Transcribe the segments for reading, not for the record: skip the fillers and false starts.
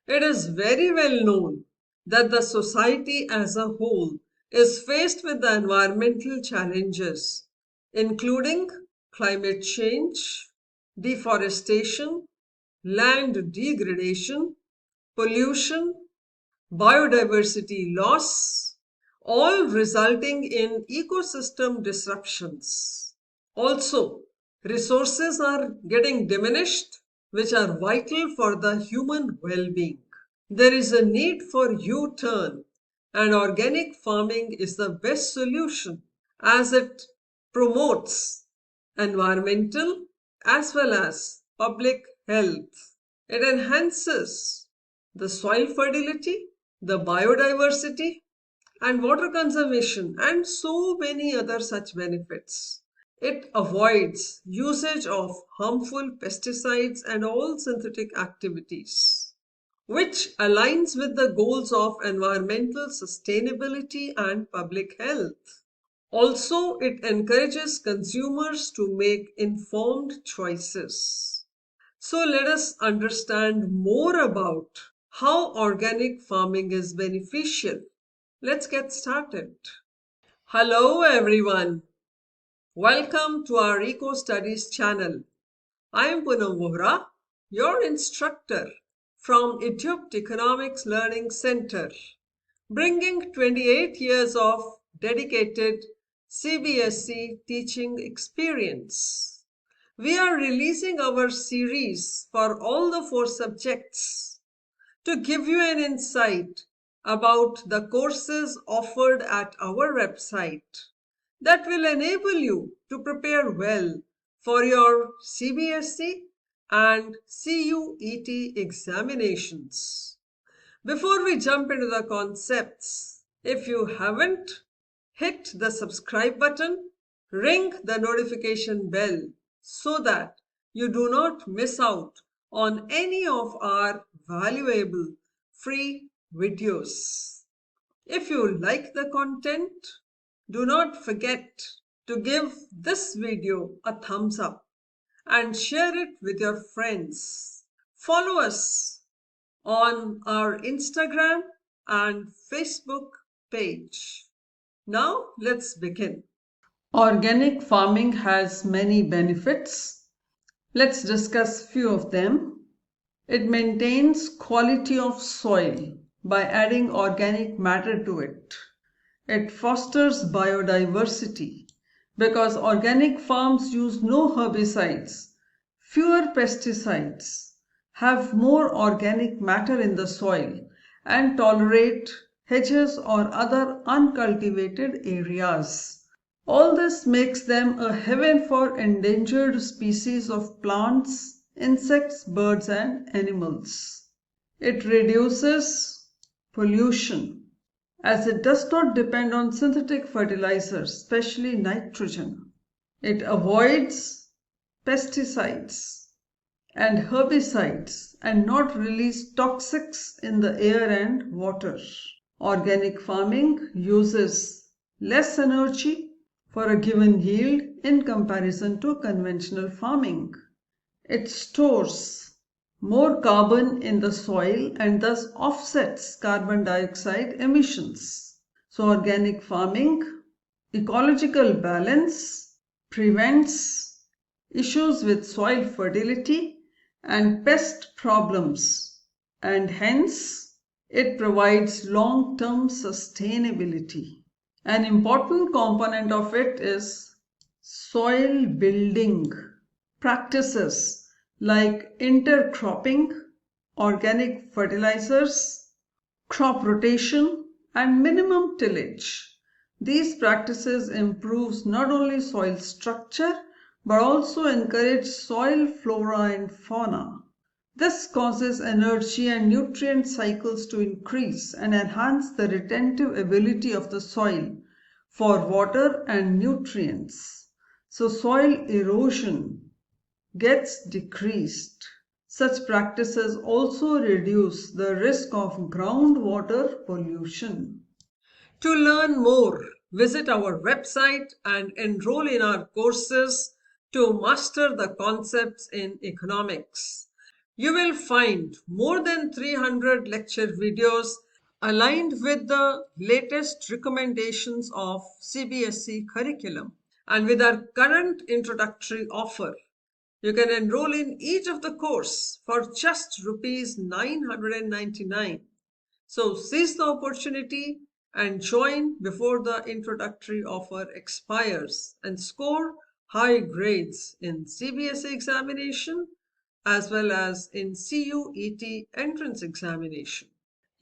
It is very well known that the society as a whole is faced with the environmental challenges, including climate change, deforestation, land degradation, pollution, biodiversity loss, all resulting in ecosystem disruptions. Also, resources are getting diminished, which are vital for the human well being. There is a need for U-turn, and organic farming is the best solution as it promotes environmental as well as public health. It enhances the soil fertility, the biodiversity, and water conservation, and so many other such benefits. It avoids usage of harmful pesticides and all synthetic activities, which aligns with the goals of environmental sustainability and public health. Also, it encourages consumers to make informed choices. So, let us understand more about how organic farming is beneficial. Let's get started. Hello, everyone. Welcome to our Eco Studies channel. I am Poonam Vohra, your instructor from Egypt Economics Learning Center, bringing 28 years of dedicated CBSE teaching experience. We are releasing our series for all the 4 subjects to give you an insight about the courses offered at our website that will enable you to prepare well for your CBSE and CUET examinations. Before we jump into the concepts, if you haven't, hit the subscribe button, ring the notification bell so that you do not miss out on any of our valuable free videos. If you like the content, do not forget to give this video a thumbs up and share it with your friends. Follow us on our Instagram and Facebook page. Now let's begin. Organic farming has many benefits. Let's discuss few of them. It maintains quality of soil by adding organic matter to it. It fosters biodiversity because organic farms use no herbicides, fewer pesticides, have more organic matter in the soil, and tolerate hedges or other uncultivated areas. All this makes them a haven for endangered species of plants, insects, birds, and animals. It reduces pollution as it does not depend on synthetic fertilizers, especially nitrogen. It avoids pesticides and herbicides and not release toxics in the air and water. Organic farming uses less energy for a given yield in comparison to conventional farming. It stores more carbon in the soil and thus offsets carbon dioxide emissions. So organic farming, ecological balance, prevents issues with soil fertility and pest problems, and hence it provides long-term sustainability. An important component of it is soil building practices like intercropping, organic fertilizers, crop rotation, and minimum tillage. These practices improve not only soil structure but also encourage soil flora and fauna. This causes energy and nutrient cycles to increase and enhance the retentive ability of the soil for water and nutrients. So soil erosion gets decreased. Such practices also reduce the risk of groundwater pollution. To learn more, visit our website and enroll in our courses to master the concepts in economics. You will find more than 300 lecture videos aligned with the latest recommendations of CBSE curriculum. And with our current introductory offer, you can enroll in each of the course for just rupees 999. So seize the opportunity and join before the introductory offer expires and score high grades in CBSE examination as well as in CUET entrance examination.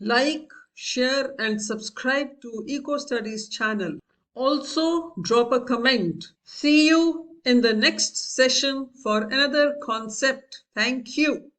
Like, share and subscribe to Eco Studies channel. Also drop a comment. See you in the next session for another concept. Thank you.